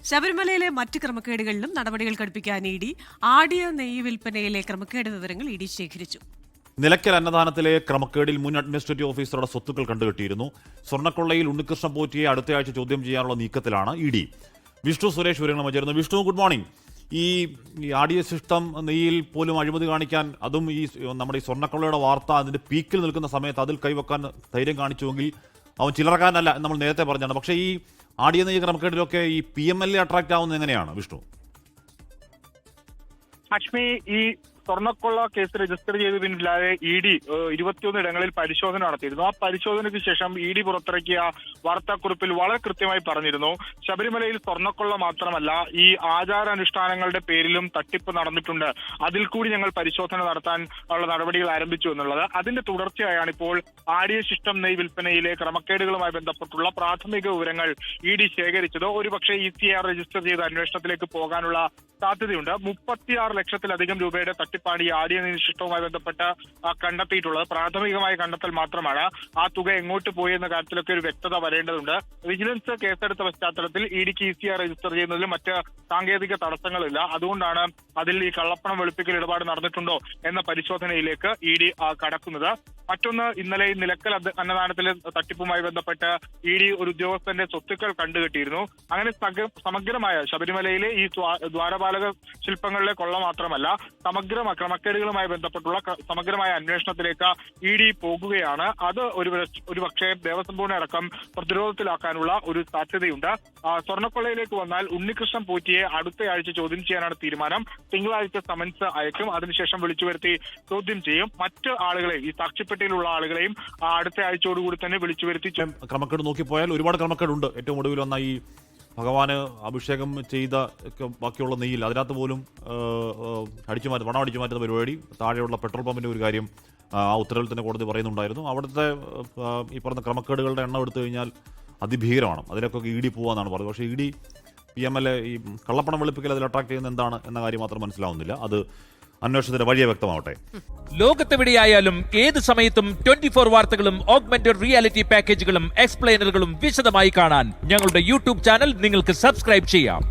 ശബരിമലയിലെ മറ്റ് ക്രമക്കേടുകളിലും നടപടികൾ കടുപ്പിക്കാൻ ഇഡി ആടിയ നെയ്യ് വിൽപ്പനയിലെ ക്രമക്കേട് വിവരങ്ങൾ ഇഡി ശേഖരിച്ചു. നിലയ്ക്കൽ അന്നദാനത്തിലെ ക്രമക്കേടിൽ മുൻ അഡ്മിനിസ്ട്രേറ്റീവ് ഓഫീസറുടെ സ്വത്തുക്കൾ കണ്ടുകെട്ടിയിരുന്നു. സ്വർണ്ണക്കൊള്ളയിൽ ഉണ്ണികൃഷ്ണൻ പോറ്റിയെ അടുത്തയാഴ്ച ചോദ്യം ചെയ്യാനുള്ള നീക്കത്തിലാണ് ഇഡി. വിഷ്ണു സുരേഷ് വിവരങ്ങളുമായി ചേരുന്നു. Vishnu, good morning. ഈ ആടിയ ശിഷ്ടം നെയ്യിൽ പോലും അഴിമതി കാണിക്കാൻ, അതും ഈ നമ്മുടെ ഈ സ്വർണ്ണക്കൊള്ളയുടെ വാർത്ത അതിന്റെ പീക്കിൽ നിൽക്കുന്ന സമയത്ത് അതിൽ കൈവെക്കാൻ ധൈര്യം കാണിച്ചുവെങ്കിൽ അവൻ ചില്ലറക്കാരനല്ല നമ്മൾ നേരത്തെ പറഞ്ഞാണ്. പക്ഷേ ഈ ആടിയ നെയ്യ് ക്രമക്കേടിലൊക്കെ ഈ PMLA അട്രാക്ട് ആവുന്നത് എങ്ങനെയാണ് വിഷ്ണു? അശ്മി, ഈ സ്വർണ്ണക്കൊള്ള കേസ് രജിസ്റ്റർ ചെയ്ത് പിന്നില്ലാതെ ED 21 ഇടങ്ങളിൽ പരിശോധന നടത്തിയിരുന്നു. ആ പരിശോധനയ്ക്ക് ശേഷം ED പുറത്തിറക്കിയ വാർത്താക്കുറിപ്പിൽ വളരെ കൃത്യമായി പറഞ്ഞിരുന്നു, ശബരിമലയിൽ സ്വർണ്ണക്കൊള്ള മാത്രമല്ല, ഈ ആചാരാനുഷ്ഠാനങ്ങളുടെ പേരിലും തട്ടിപ്പ് നടന്നിട്ടുണ്ട്. അതിൽ കൂടി ഞങ്ങൾ പരിശോധന നടത്താൻ ഉള്ള നടപടികൾ ആരംഭിച്ചു എന്നുള്ളത്. അതിന്റെ തുടർച്ചയായാണ് ഇപ്പോൾ ആടിയ ശിഷ്ടം നെയ് വിൽപ്പനയിലെ ക്രമക്കേടുകളുമായി ബന്ധപ്പെട്ടുള്ള പ്രാഥമിക വിവരങ്ങൾ ED ശേഖരിച്ചത്. ഒരുപക്ഷെ ECR രജിസ്റ്റർ ചെയ്ത അന്വേഷണത്തിലേക്ക് പോകാനുള്ള സാധ്യതയുണ്ട്. 36 ലക്ഷത്തിലധികം രൂപയുടെ തട്ടിപ്പാണ് ഈ ആടിയ നെയ്യ് ശിഷ്ടവുമായി ബന്ധപ്പെട്ട് കണ്ടെത്തിയിട്ടുള്ളത്. പ്രാഥമികമായ കണ്ടെത്തൽ മാത്രമാണ്. ആ തുക എങ്ങോട്ട് പോയി എന്ന കാര്യത്തിലൊക്കെ ഒരു വ്യക്തത വരേണ്ടതുണ്ട്. വിജിലൻസ് കേസെടുത്ത പശ്ചാത്തലത്തിൽ EDക്ക് ECR രജിസ്റ്റർ ചെയ്യുന്നതിൽ മറ്റ് സാങ്കേതിക തടസ്സങ്ങളില്ല. അതുകൊണ്ടാണ് അതിൽ ഈ കള്ളപ്പണം വെളുപ്പിക്കൽ ഇടപാട് നടന്നിട്ടുണ്ടോ എന്ന പരിശോധനയിലേക്ക് ED കടക്കുന്നത്. മറ്റൊന്ന്, ഇന്നലെ നിലയ്ക്കൽ അന്നദാനത്തിലെ തട്ടിപ്പുമായി ബന്ധപ്പെട്ട് ED ഒരു ഉദ്യോഗസ്ഥന്റെ സ്വത്തുക്കൾ കണ്ടുകെട്ടിയിരുന്നു. അങ്ങനെ സമഗ്രമായ ശബരിമലയിലെ ഈ ദ്വാരപാലക ശില്പങ്ങളിലെ കൊള്ള മാത്രമല്ല, സമഗ്ര ക്രമക്കേടുകളുമായി ബന്ധപ്പെട്ടുള്ള സമഗ്രമായ അന്വേഷണത്തിലേക്ക് ED പോകുകയാണ്. അത് ഒരു പക്ഷേ ദേവസ്വം ബോർഡിനെ അടക്കം പ്രതിരോധത്തിലാക്കാനുള്ള ഒരു സാധ്യതയുണ്ട്. സ്വർണ്ണക്കൊള്ളയിലേക്ക് വന്നാൽ ഉണ്ണികൃഷ്ണൻ പോറ്റിയെ അടുത്തയാഴ്ച ചോദ്യം ചെയ്യാനാണ് തീരുമാനം. തിങ്കളാഴ്ച സമൻസ് അയക്കും. അതിനുശേഷം വിളിച്ചു വരുത്തി ചോദ്യം ചെയ്യും. മറ്റ് ആളുകളെയും, ഈ സാക്ഷ്യപ്പെട്ടിയിലുള്ള ആളുകളെയും അടുത്ത ആഴ്ചയോടുകൂടി തന്നെ വിളിച്ചു വരുത്തി. ക്രമക്കേട് നോക്കിപ്പോയാൽ ഒരുപാട് ക്രമക്കേടുണ്ട്. ഏറ്റവും ഒടുവിൽ വന്ന ഈ ഭഗവാന് അഭിഷേകം ചെയ്ത ബാക്കിയുള്ള നെയ്യിൽ അതിനകത്ത് പോലും പണം അടിച്ചു മാറ്റുന്ന പരിപാടി, താഴെയുള്ള പെട്രോൾ പമ്പിന്റെ ഒരു കാര്യം ആ ഉത്തരവിൽ തന്നെ കോടതി പറയുന്നുണ്ടായിരുന്നു. അവിടുത്തെ ഈ പറഞ്ഞ ക്രമക്കേടുകളുടെ എണ്ണം എടുത്തു കഴിഞ്ഞാൽ അതിഭീകരമാണ്. അതിനൊക്കെ ED പോകാന്നാണ് പറഞ്ഞത്. പക്ഷേ ED PMLA ഈ കള്ളപ്പണം വെളുപ്പിക്കൽ അതിൽ അട്രാക്ട് ചെയ്യുന്ന എന്താണ് എന്ന കാര്യം മാത്രം മനസ്സിലാവുന്നില്ല. അത് അന്വേഷണത്തിന്റെ വഴിയെ വ്യക്തമാവട്ടെ. ലോകത്തെവിടെയായാലും ഏത് സമയത്തും 24 വാർത്തകളും ഓഗ്മെന്റഡ് റിയാലിറ്റി പാക്കേജുകളും എക്സ്പ്ലെയിനറുകളും വിശദമായി കാണാൻ ഞങ്ങളുടെ YouTube ചാനൽ നിങ്ങൾക്ക് സബ്സ്ക്രൈബ് ചെയ്യാം.